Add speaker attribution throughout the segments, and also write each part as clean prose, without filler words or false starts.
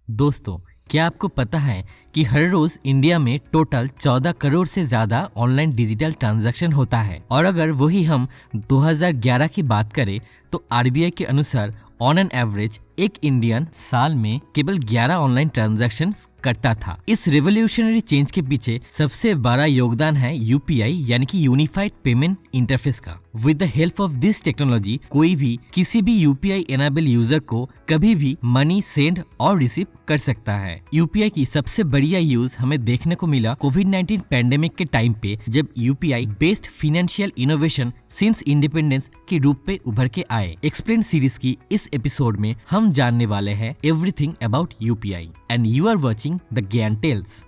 Speaker 1: दोस्तों, क्या आपको पता है कि हर रोज इंडिया में टोटल 14 करोड़ से ज्यादा ऑनलाइन डिजिटल ट्रांजैक्शन होता है। और अगर वही हम 2011 की बात करें तो आरबीआई के अनुसार ऑन एन एवरेज एक इंडियन साल में केवल 11 ऑनलाइन ट्रांजैक्शन करता था। इस रेवोल्यूशनरी चेंज के पीछे सबसे बड़ा योगदान है यूपीआई यानी कि यूनिफाइड पेमेंट इंटरफेस का। With the help of this technology कोई भी किसी भी यूपीआई एनेबल यूजर को कभी भी मनी सेंड और रिसीव कर सकता है। यूपीआई की सबसे बढ़िया यूज हमें देखने को मिला कोविड-19 पैंडेमिक के टाइम पे, जब UPI based financial innovation since independence के रूप पे उभर के आए। एक्सप्लेन सीरीज की इस एपिसोड में हम जानने वाले हैं everything about UPI and you are watching the Gyan tales.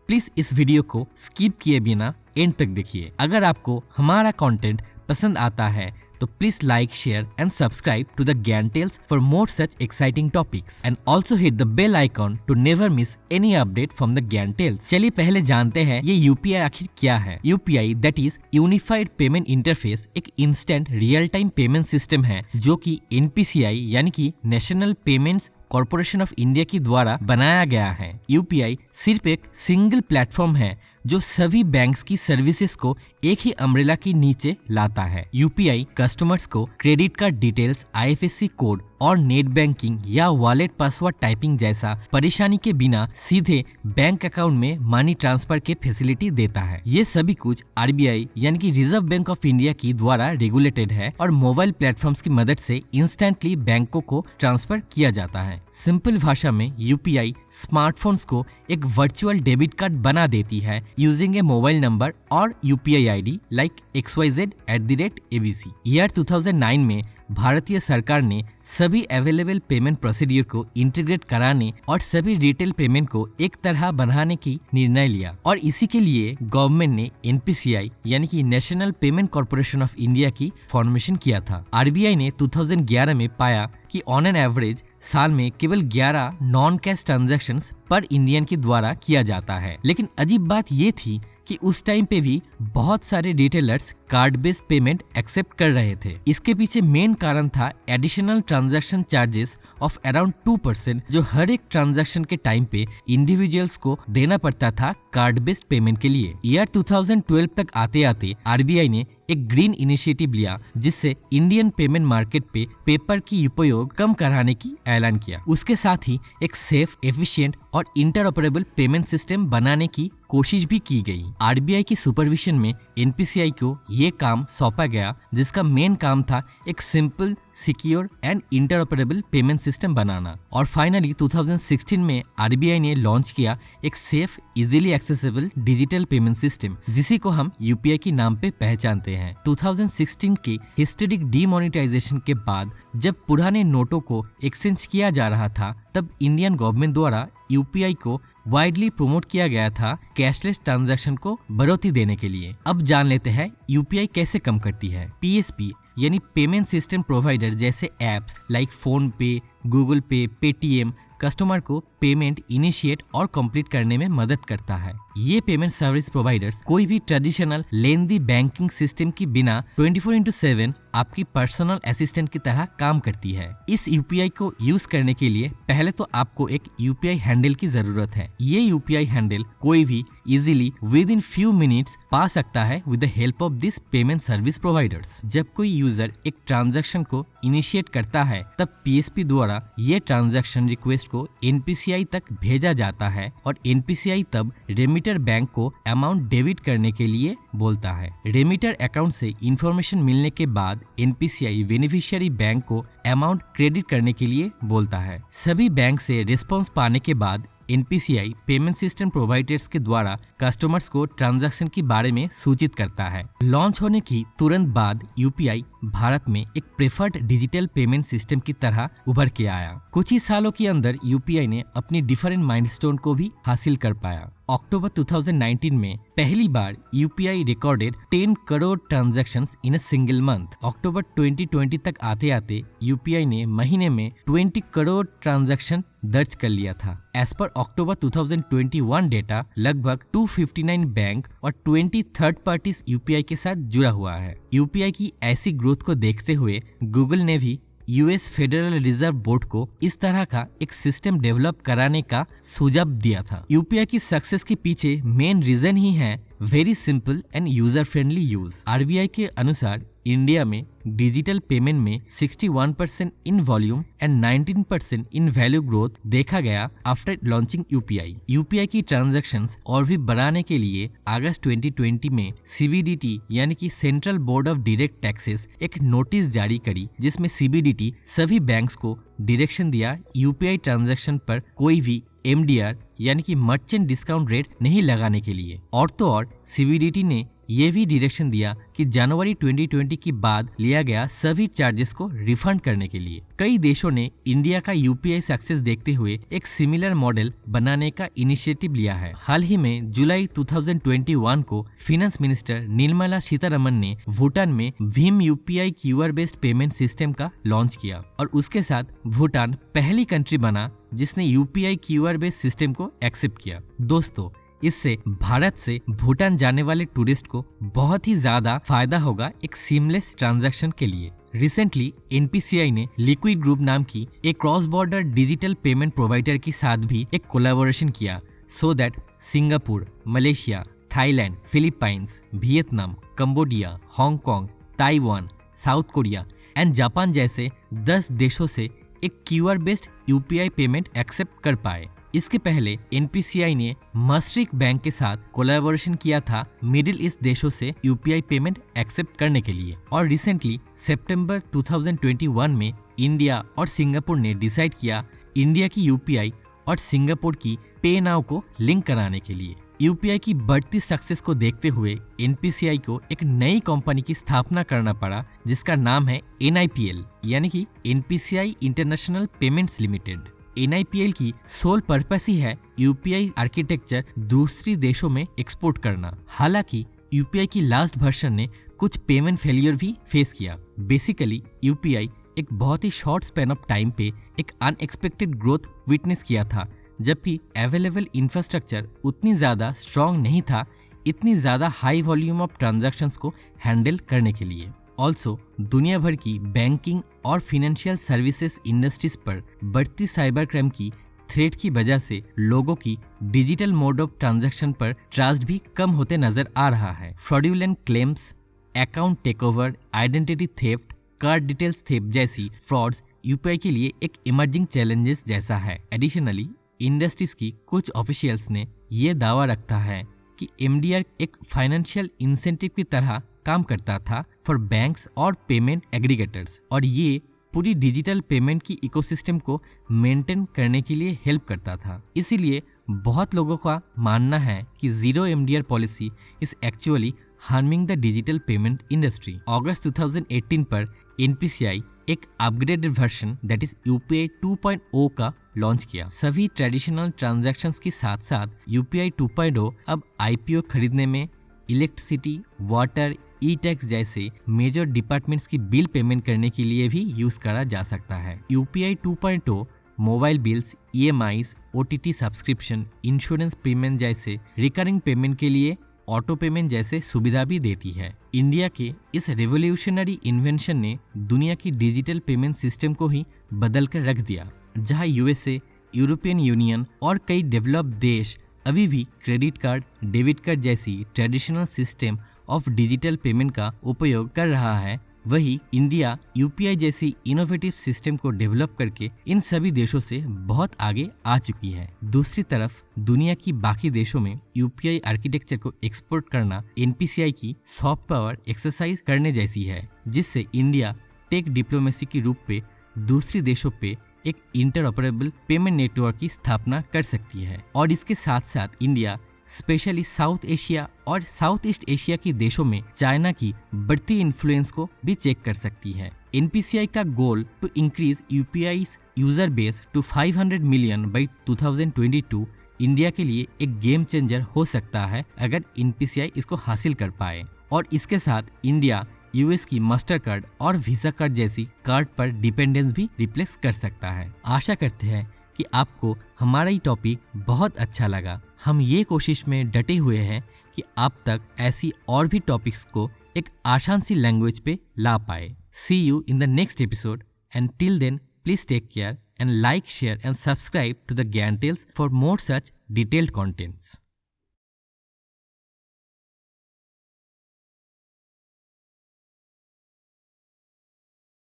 Speaker 1: Please इस वीडियो को स्किप किए बिना एंड तक देखिए। अगर आपको हमारा कंटेंट पसंद आता है तो please like, share and subscribe to the Gyan Tales for more such exciting topics and also hit the bell icon to never miss any update from the Gyan Tales. चलिए पहले जानते हैं ये यूपीआई आखिर क्या है। UPI that is unified payment interface एक instant real time payment system है जो कि एनपीसीआई यानी कि national payments corporation of India के द्वारा बनाया गया है। यूपीआई सिर्फ एक सिंगल प्लेटफॉर्म है जो सभी बैंक्स की सर्विसेज को एक ही अम्ब्रेला के नीचे लाता है। यूपीआई कस्टमर्स को credit card details, IFSC code और नेट बैंकिंग या वॉलेट पासवर्ड टाइपिंग जैसा परेशानी के बिना सीधे बैंक अकाउंट में मनी ट्रांसफर के फैसिलिटी देता है। ये सभी कुछ आरबीआई यानी कि रिजर्व बैंक ऑफ इंडिया की द्वारा रेगुलेटेड है और मोबाइल प्लेटफॉर्म्स की मदद से इंस्टेंटली बैंकों को ट्रांसफर किया जाता है। सिंपल भाषा में यूपीआई स्मार्टफोन्स को एक वर्चुअल डेबिट कार्ड बना देती है यूजिंग ए मोबाइल नंबर और UPI ID like xyz@abc। Year 2009 में भारतीय सरकार ने सभी अवेलेबल पेमेंट प्रोसीड्यूर को इंटीग्रेट कराने और सभी रिटेल पेमेंट को एक तरह बनाने की निर्णय लिया और इसी के लिए गवर्नमेंट ने एनपीसीआई यानी कि national payment corporation of India की फॉर्मेशन किया था। आरबीआई ने 2011 में पाया कि ऑन एन एवरेज साल में केवल 11 नॉन कैश ट्रांजैक्शंस पर इंडियन के द्वारा किया जाता है। लेकिन अजीब बात ये थी कि उस टाइम पे भी बहुत सारे retailers card based payment accept कर रहे थे। इसके पीछे मेन कारण था additional transaction charges of around 2% जो हर एक ट्रांजैक्शन के टाइम पे इंडिविजुअल्स को देना पड़ता था कार्ड बेस्ड पेमेंट के लिए। ईयर 2012 तक आते आते आरबीआई ने एक ग्रीन इनिशिएटिव लिया जिससे इंडियन पेमेंट मार्केट पे पेपर की उपयोग कम कराने की ऐलान किया। उसके साथ ही एक सेफ, एफिशिएंट और इंटरऑपरेबल पेमेंट सिस्टम बनाने की कोशिश भी की गई। आरबीआई की सुपरविजन में एनपीसीआई को ये काम सौंपा गया जिसका मेन काम था एक simple, secure and interoperable payment system बनाना। और फाइनली 2016 में आरबीआई ने लॉन्च किया एक safe, easily accessible digital payment system जिसी को हम यूपीआई के नाम पे पहचानते हैं। 2016 की हिस्टोरिक डीमोनेटाइजेशन के बाद जब पुराने नोटों को एक्सचेंज किया जा रहा था तब इंडियन गवर्नमेंट द्वारा यूपीआई को वाइडली प्रमोट किया गया था कैशलेस ट्रांजैक्शन को बढ़ोतरी देने के लिए। अब जान लेते हैं यूपीआई कैसे कम करती है। पीएसपी यानी पेमेंट सिस्टम प्रोवाइडर जैसे एप्स लाइक फोन पे, गूगल पे, पेटीएम कस्टमर को पेमेंट इनिशिएट और कंप्लीट करने में मदद करता है। ये पेमेंट सर्विस प्रोवाइडर्स कोई भी ट्रेडिशनल लेंदी बैंकिंग सिस्टम की बिना 24/7 आपकी पर्सनल असिस्टेंट की तरह काम करती है। इस यूपीआई को यूज करने के लिए पहले तो आपको एक यूपीआई हैंडल की जरूरत है। ये यूपीआई हैंडल कोई भी easily with in few minutes पा सकता है with the help of this payment service providers. जब कोई यूजर एक ट्रांजैक्शन को इनिशिएट करता है तब पीएसपी द्वारा ये ट्रांजैक्शन रिक्वेस्ट को एनपीसीआई तक भेजा जाता है और एनपीसीआई तब रेमिटर बैंक को अमाउंट डेबिट करने के लिए बोलता है। रेमिटर अकाउंट से इंफॉर्मेशन मिलने के बाद एनपीसीआई बेनिफिशियरी बैंक को अमाउंट क्रेडिट करने के लिए बोलता है। सभी बैंक से रिस्पॉन्स पाने के बाद एनपीसीआई पेमेंट सिस्टम प्रोवाइडर्स के द्वारा कस्टमर्स को ट्रांजैक्शन के बारे में सूचित करता है। लॉन्च होने की तुरंत बाद यूपीआई भारत में एक प्रेफर्ड डिजिटल पेमेंट सिस्टम की तरह उभर के आया। कुछ ही सालों के अंदर यूपीआई ने अपनी डिफरेंट माइलस्टोन को भी हासिल कर पाया। अक्टूबर 2019 में पहली बार UPI recorded 10 crore transactions in a single month. October 2020 तक आते आते यूपीआई ने महीने में 20 करोड़ ट्रांजैक्शन दर्ज कर लिया था। एज पर अक्टूबर 2021 डेटा लगभग 259 बैंक और 20 थर्ड पार्टीज यूपीआई के साथ जुड़ा हुआ है। यूपीआई की ऐसी ग्रोथ को देखते हुए गूगल ने भी यूएस फेडरल रिजर्व बोर्ड को इस तरह का एक सिस्टम डेवलप कराने का सुझाव दिया था। यूपीआई की सक्सेस के पीछे मेन रीजन ही है very simple and user friendly use. RBI के अनुसार इंडिया में डिजिटल पेमेंट में 61% in volume and 19% in value growth देखा गया आफ्टर लॉन्चिंग यूपीआई। यूपीआई की ट्रांजैक्शंस और भी बढ़ाने के लिए अगस्त 2020 में सीबीडीटी यानी कि central board of direct taxes एक नोटिस जारी करी, जिसमें सीबीडीटी सभी बैंक्स को डायरेक्शन दिया यूपीआई ट्रांजैक्शन पर कोई भी एमडीआर यानी कि मर्चेंट डिस्काउंट रेट नहीं लगाने के लिए। और तो और सीबीडीटी ने ये भी डायरेक्शन दिया कि जनवरी 2020 के बाद लिया गया सभी चार्जेस को रिफंड करने के लिए। कई देशों ने इंडिया का यूपीआई सक्सेस देखते हुए एक सिमिलर मॉडल बनाने का इनिशिएटिव लिया है। हाल ही में जुलाई 2021 को फाइनेंस मिनिस्टर निर्मला सीतारमन ने भूटान में Bhim UPI QR based payment system का लॉन्च किया और उसके साथ भूटान पहली कंट्री बना जिसने यूपीआई क्यूआर बेस्ड सिस्टम को एक्सेप्ट किया। दोस्तों, इससे भारत से भूटान जाने वाले टूरिस्ट को बहुत ही ज्यादा फायदा होगा एक सीमलेस ट्रांजैक्शन के लिए। रिसेंटली एनपीसीआई ने लिक्विड ग्रुप नाम की एक cross border digital payment provider के साथ भी एक कोलैबोरेशन किया so that Singapore, Malaysia, Thailand, Philippines, Vietnam, Cambodia, Hong Kong, Taiwan, South Korea and Japan जैसे 10 देशों से एक QR based UPI payment accept कर पाए। इसके पहले एनपीसीआई ने मस्ट्रिक बैंक के साथ कोलैबोरेशन किया था मिडिल ईस्ट देशों से यूपीआई पेमेंट एक्सेप्ट करने के लिए। और रिसेंटली सितंबर 2021 में इंडिया और सिंगापुर ने डिसाइड किया इंडिया की यूपीआई और सिंगापुर की पे नाउ को लिंक कराने के लिए। यूपीआई की बढ़ती सक्सेस को देखते हुए एनपीसीआई को एक नई कंपनी की स्थापना करना पड़ा जिसका नाम है एनआईपीएल यानी कि NPCI international payments limited. NIPL की सोल पर्पस ही है यूपीआई आर्किटेक्चर दूसरी देशों में एक्सपोर्ट करना। हालांकि यूपीआई की लास्ट वर्जन ने कुछ पेमेंट फेलियर भी फेस किया। बेसिकली यूपीआई एक बहुत ही शॉर्ट स्पैन ऑफ टाइम पे एक अनएक्सपेक्टेड ग्रोथ विटनेस किया था, जबकि अवेलेबल इंफ्रास्ट्रक्चर उतनी ज्यादा स्ट्रांग नहीं था इतनी ज्यादा हाई वॉल्यूम ऑफ ट्रांजैक्शंस को हैंडल करने के लिए। ऑल्सो दुनिया भर की बैंकिंग और फाइनेंशियल सर्विसेज इंडस्ट्रीज पर बढ़ती साइबर क्राइम की थ्रेट की वजह से लोगों की डिजिटल मोड ऑफ ट्रांजैक्शन पर ट्रस्ट भी कम होते नजर आ रहा है। Fraudulent claims, account takeover, identity theft, card details theft जैसी फ्रॉड्स यूपीआई के लिए एक इमर्जिंग चैलेंजेस जैसा है। एडिशनली इंडस्ट्रीज की कुछ ऑफिशियल्स ने यह दावा रखता है कि एमडीआर एक फाइनेंशियल इंसेंटिव की तरह काम करता था फॉर बैंक्स और पेमेंट एग्रीगेटर्स और ये पूरी डिजिटल पेमेंट की इकोसिस्टम को मेंटेन करने के लिए हेल्प करता था। इसीलिए बहुत लोगों का मानना है कि zero MDR policy is actually harming the digital payment industry. August 2018 पर एनपीसीआई एक upgraded version that is UPI 2.0 का लॉन्च किया। सभी ट्रेडिशनल ट्रांजैक्शंस के साथ साथ यूपीआई 2.0 अब आईपीओ खरीदने में, इलेक्ट्रिसिटी, वाटर, ई टैक्स जैसे मेजर डिपार्टमेंट्स की बिल पेमेंट करने के लिए भी यूज करा जा सकता है। UPI 2.0 mobile bills, EMIs, OTT subscription, insurance premium जैसे रिकरिंग पेमेंट के लिए ऑटो पेमेंट जैसे सुविधा भी देती है। इंडिया के इस रेवोल्यूशनरी इन्वेंशन ने दुनिया की डिजिटल पेमेंट सिस्टम को ही बदल कर रख दिया। जहां यूएसए, यूरोपियन यूनियन और कई डेवलप्ड देश अभी भी क्रेडिट कार्ड, डेबिट कार्ड जैसी traditional system of digital payment का उपयोग कर रहा है, वही इंडिया यूपीआई जैसी इनोवेटिव सिस्टम को डेवलप करके इन सभी देशों से बहुत आगे आ चुकी है। दूसरी तरफ दुनिया की बाकी देशों में यूपीआई आर्किटेक्चर को एक्सपोर्ट करना एनपीसीआई की सॉफ्ट पावर एक्सरसाइज करने जैसी है, जिससे इंडिया टेक डिप्लोमेसी के रूप में दूसरी देशों पे एक इंटरऑपरेबल पेमेंट नेटवर्क की स्थापना कर सकती है। और इसके साथ साथ इंडिया स्पेशली साउथ एशिया और साउथ ईस्ट एशिया के देशों में चाइना की बढ़ती इन्फ्लुएंस को भी चेक कर सकती है। एनपीसीआई का goal to increase UPI user base to 500 million by 2022 India के लिए एक गेम चेंजर हो सकता है अगर एनपीसीआई इसको हासिल कर पाए। और इसके साथ इंडिया यूएस की मास्टर कार्ड और वीजा कार्ड जैसी कार्ड पर डिपेंडेंस भी रिप्लेस कर सकता है। आशा करते हैं कि आपको हमारा ये टॉपिक बहुत अच्छा लगा। हम ये कोशिश में डटे हुए हैं कि आप तक ऐसी और भी टॉपिक्स को एक आसान सी लैंग्वेज पे ला पाए। See you in the next episode And till then, please take care and like, share and subscribe to the Gyan Tales for more such detailed contents.